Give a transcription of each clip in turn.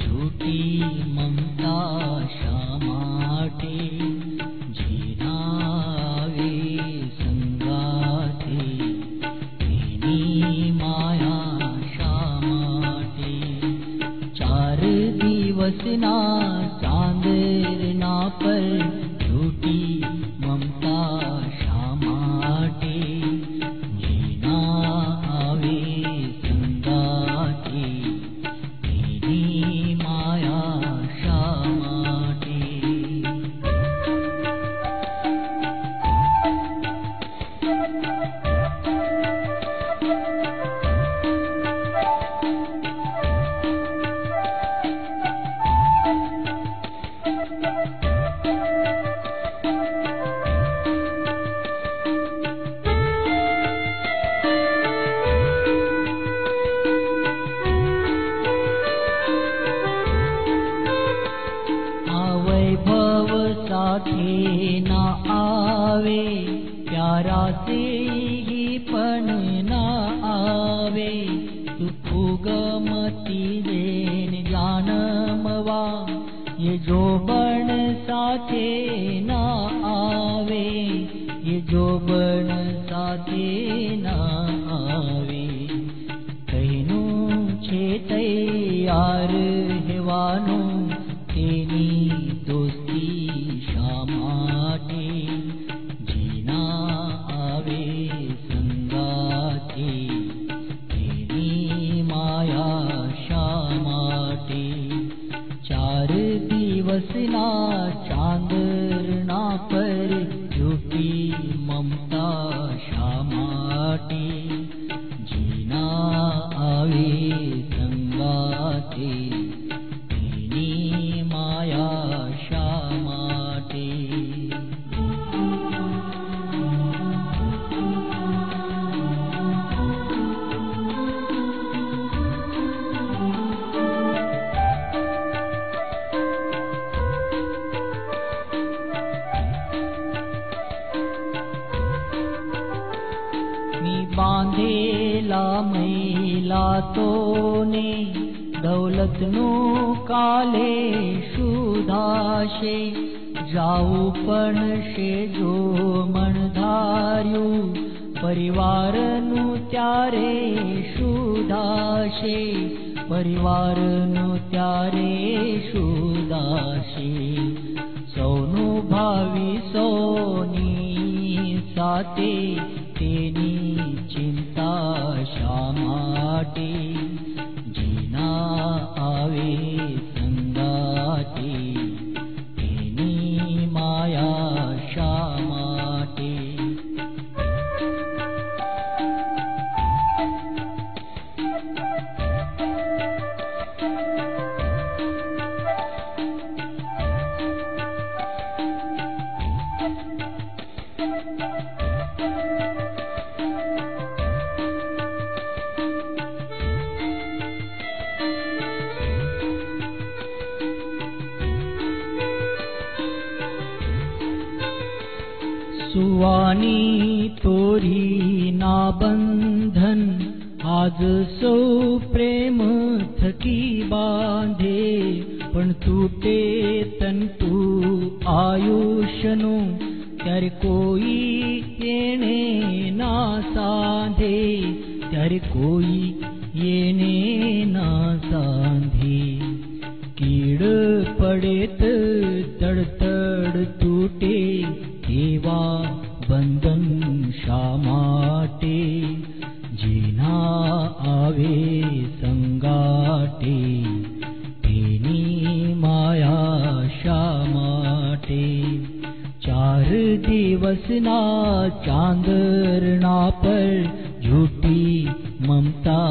झूठी ममता शा माटे जीना आवे संगाथे तेनी माया शा माटे चार दिवसना चांदरना पर झूठी ममता शा माटे जीना आवे संगाथे तेनी माया शा माटे वैभव साथे ना आवे प्यारा से ही पण ना आवे तू गमती देन जानमवा ये जो बन साथे ना आवे ये जो बन साथे ना आवे कहनु छे तैयार हेवानु तेनी दोस्ती शा माटे जीना आवे संगाथे तेनी माया शा माटे चार दिवसना चांदरना पर झूठी ममता शा माटे जीना आवे संगाथे तेनी माया शा माटे मी बांधेला मैला तोने दौलतनु काले शुधाशे जाऊ पण शे जो मन धार्यु परिवारनु त्यारे शुधाशे परिवारनु त्यारे शुदाशे सौनु भावी सौनी साते तेनी चिंता शा माटे जीना आवे संगाथे तेनी माया शा माटे सुवानी तोरी ना बंधन आज सौ प्रेम थकी बांधे पण तूटे तंतु आयुष्यनु त्यारे कोई येणे ना साधे त्यारे कोई येणे ना साधे कीड पडेत तडतड तूटे केवा बंधन शा माटे जीना आवे संगाटे तेनी माया शा माटे चार दिवसना चांदरना पर झूठी ममता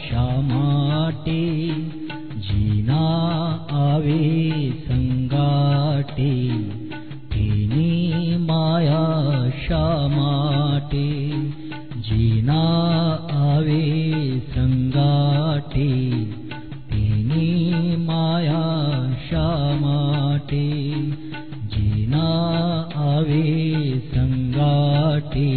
शा माटे जीना आवे संगाटे तेनी माया शा माटे जीना आवे संगाटे तेनी माया शा माटे जीना आवे संगाटे